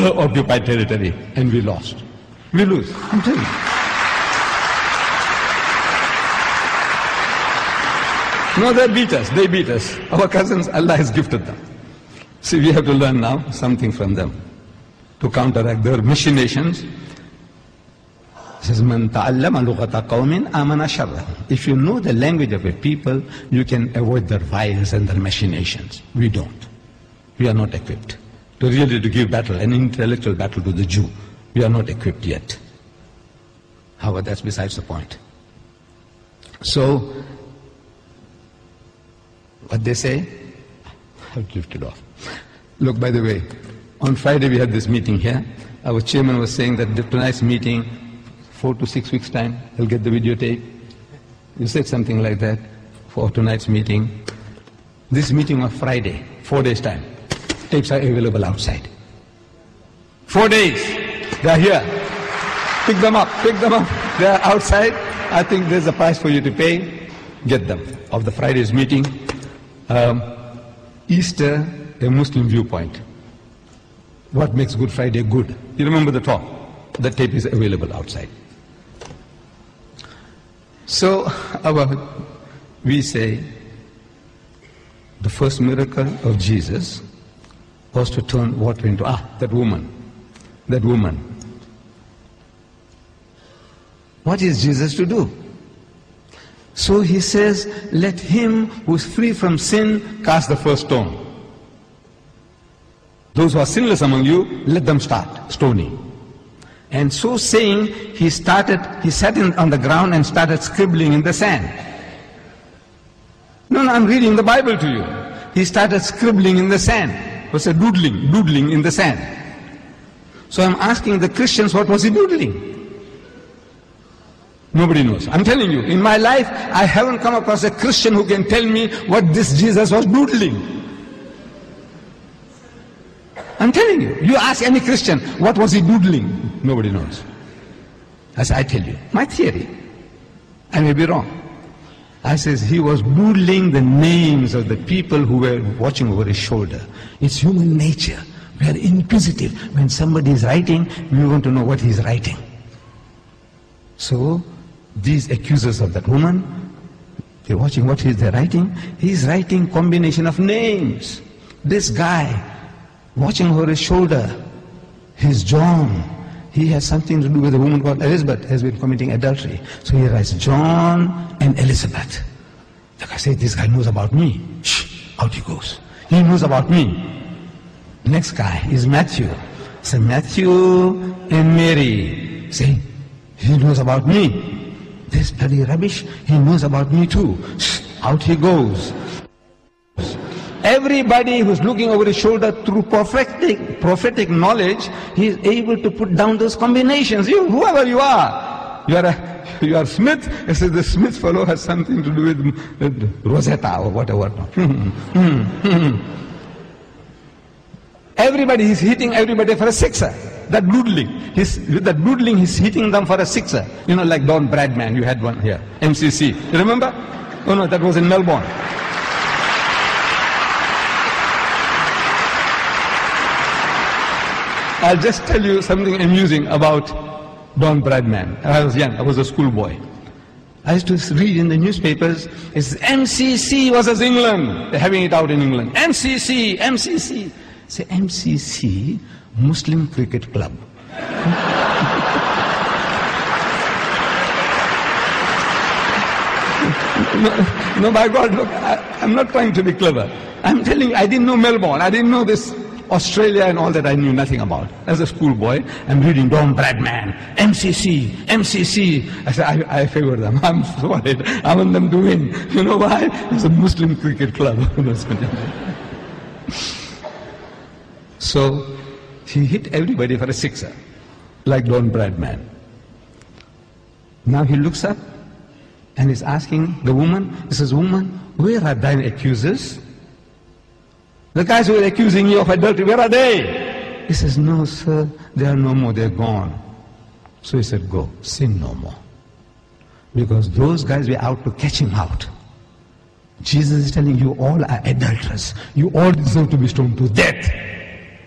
occupied territory, and we lost. We lose. I'm telling you. No, they beat us. They beat us. Our cousins, Allah has gifted them. See, we have to learn now something from them to counteract their machinations. It says, "Man ta'allama lughata qawmin amana sharrahum." If you know the language of a people, you can avoid their vials and their machinations. We don't. We are not equipped to really to give battle, an intellectual battle to the Jew. We are not equipped yet. However, that's besides the point. So, what they say, I've lifted off. Look, by the way, on Friday we had this meeting here. Our chairman was saying that tonight's meeting, 4 to 6 weeks' time, he'll get the videotape. You said something like that for tonight's meeting. This meeting was Friday, 4 days' time. Tapes are available outside. 4 days, they are here. Pick them up, they are outside. I think there's a price for you to pay. Get them, of the Friday's meeting. Easter, a Muslim viewpoint. What makes Good Friday good? You remember the talk? The tape is available outside. So, we say, the first miracle of Jesus was to turn water into, that woman. What is Jesus to do? So he says, let him who is free from sin cast the first stone. Those who are sinless among you, let them start stoning. And so saying, he sat on the ground and started scribbling in the sand. No, I'm reading the Bible to you. He started scribbling in the sand. It was a doodling in the sand. So I'm asking the Christians, what was he doodling? Nobody knows. I'm telling you, in my life, I haven't come across a Christian who can tell me what this Jesus was doodling. I'm telling you, you ask any Christian, what was he doodling? Nobody knows. As I tell you, my theory, I may be wrong. I says he was doodling the names of the people who were watching over his shoulder. It's human nature. We are inquisitive. When somebody is writing, we want to know what he is writing. So, these accusers of that woman, they're watching what they're writing. He's writing combination of names. This guy, watching over his shoulder, his John. He has something to do with a woman called Elizabeth, has been committing adultery. So he writes John and Elizabeth. The guy says, this guy knows about me. Shh, out he goes. He knows about me. Next guy is Matthew. So Matthew and Mary. Say, he knows about me. This bloody rubbish, he knows about me too. Shh, out he goes. Everybody who's looking over his shoulder through prophetic knowledge, he is able to put down those combinations. You, whoever you are, you are Smith. It says the Smith fellow has something to do with Rosetta or whatever. Everybody is hitting everybody for a sixer. That doodling, with that doodling, he's hitting them for a sixer. You know, like Don Bradman, you had one here, MCC. You remember? Oh no, that was in Melbourne. I'll just tell you something amusing about Don Bradman. I was young, I was a schoolboy. I used to read in the newspapers, it's MCC versus England. They're having it out in England. MCC. Say, MCC, Muslim Cricket Club. No, by God, look, I'm not trying to be clever. I'm telling you, I didn't know Melbourne. I didn't know this Australia and all that. I knew nothing about. As a schoolboy, I'm reading Don Bradman, MCC. I said, I favor them. I'm sorry. I want them to win. You know why? It's a Muslim cricket club. So, he hit everybody for a sixer, like Don Bradman. Now he looks up and is asking the woman, he says, woman, where are thine accusers? The guys who were accusing you of adultery, where are they? He says, no, sir, they are no more, they're gone. So he said, go, sin no more. Because those guys were out to catch him out. Jesus is telling you all are adulterers. You all deserve to be stoned to death.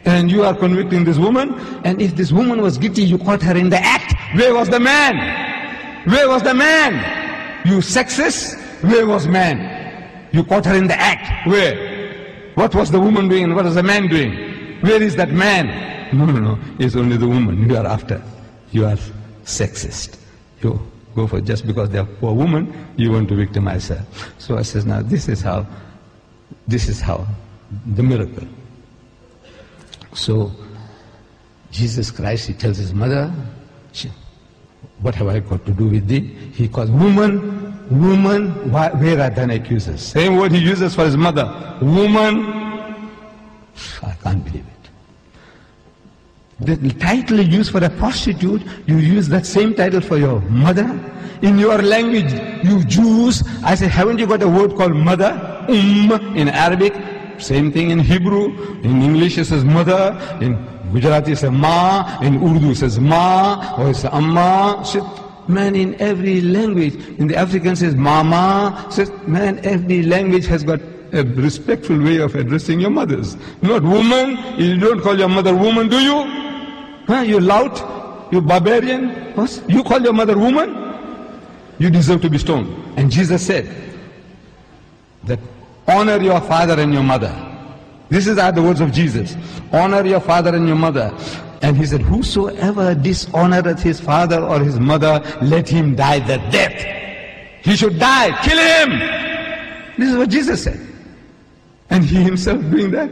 And you are convicting this woman, and if this woman was guilty, you caught her in the act. Where was the man? Where was the man? You sexist, where was man? You caught her in the act. Where? What was the woman doing and what was the man doing? Where is that man? No, it's only the woman you are after. You are sexist. You go for just because they are poor woman, you want to victimize her. So I says, now this is how the miracle. So Jesus Christ, he tells his mother, what have I got to do with thee? He calls woman, where are thine accusers? Same word he uses for his mother, woman. I can't believe it. The title you use for a prostitute, you use that same title for your mother. In your language, you Jews, I say, haven't you got a word called mother? In Arabic, same thing in Hebrew. In English it says mother. In Gujarati it says ma. In Urdu it says ma. Or it says amma. Man, in every language, in the African says mama. Man, every language has got a respectful way of addressing your mothers. Not woman. You don't call your mother woman, do you? Huh? You lout? You barbarian? What? You call your mother woman? You deserve to be stoned. And Jesus said that honor your father and your mother. These are the words of Jesus. Honor your father and your mother. And he said, whosoever dishonoreth his father or his mother, let him die the death. He should die. Kill him. This is what Jesus said. And he himself doing that?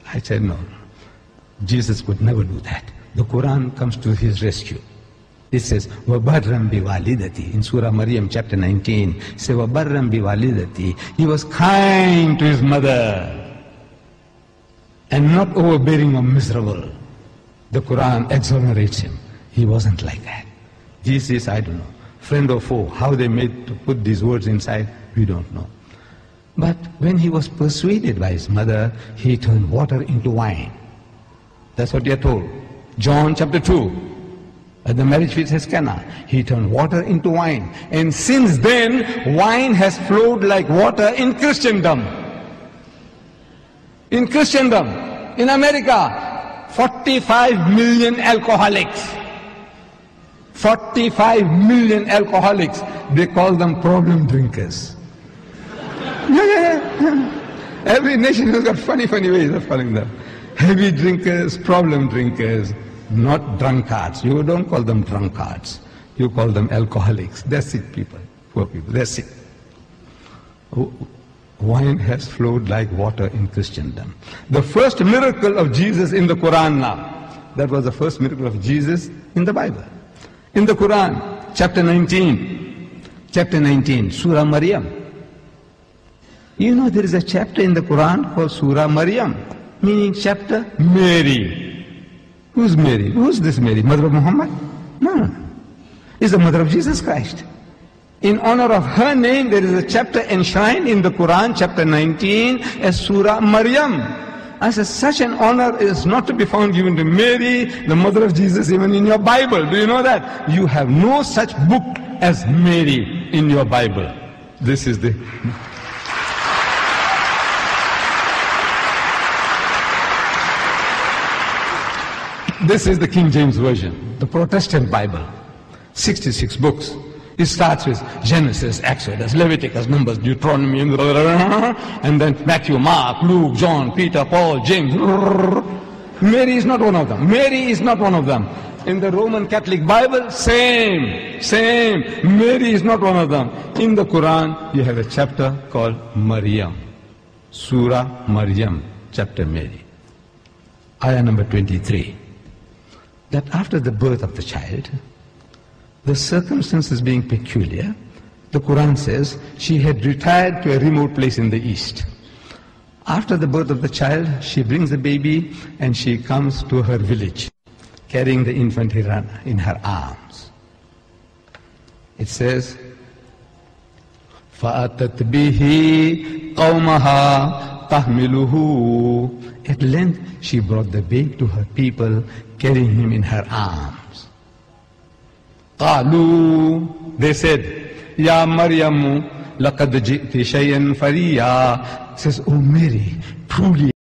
I said, no. Jesus could never do that. The Quran comes to his rescue. It says, وَبَرًّا بِوَالِدَتِي. In Surah Maryam chapter 19, it says, وَبَرًّا بِوَالِدَتِي. He was kind to his mother and not overbearing or miserable. The Quran exonerates him. He wasn't like that. Jesus, I don't know, friend or foe, how they made to put these words inside, we don't know. But when he was persuaded by his mother, he turned water into wine. That's what we are told. John chapter 2. At the marriage feast of Cana, he turned water into wine. And since then, wine has flowed like water in Christendom. In Christendom, in America, 45 million alcoholics. 45 million alcoholics. They call them problem drinkers. Every nation has got funny ways of calling them. Heavy drinkers, problem drinkers, not drunkards. You don't call them drunkards. You call them alcoholics. They're sick people, poor people. They're sick. Wine has flowed like water in Christendom. The first miracle of Jesus in the Quran now. That was the first miracle of Jesus in the Bible. In the Quran, chapter 19, Surah Maryam. You know there is a chapter in the Quran called Surah Maryam, meaning chapter Mary. Who's Mary? Who's this Mary? Mother of Muhammad? No. It's the mother of Jesus Christ. In honor of her name, there is a chapter enshrined in the Quran, chapter 19, as Surah Maryam. I said, such an honor is not to be found given to Mary, the mother of Jesus, even in your Bible. Do you know that? You have no such book as Mary in your Bible. This is the... This is the King James Version, the Protestant Bible. 66 books. It starts with Genesis, Exodus, Leviticus, Numbers, Deuteronomy, and then Matthew, Mark, Luke, John, Peter, Paul, James. Mary is not one of them. Mary is not one of them. In the Roman Catholic Bible, same. Mary is not one of them. In the Quran, you have a chapter called Maryam. Surah Maryam, chapter Mary. Ayah number 23. That after the birth of the child, the circumstances being peculiar, the Quran says she had retired to a remote place in the east. After the birth of the child, she brings the baby and she comes to her village, carrying the infant Hirana in her arms. It says, فَأَتَتْ بِهِ قَوْمَهَا تَحْمِلُهُ. At length, she brought the babe to her people, carrying him in her arms. قَالُوا. They said, يَا مَرْيَمُ لَقَدْ جِئْتِ شَيْئًا فَرِيًّا. Says, oh Mary, truly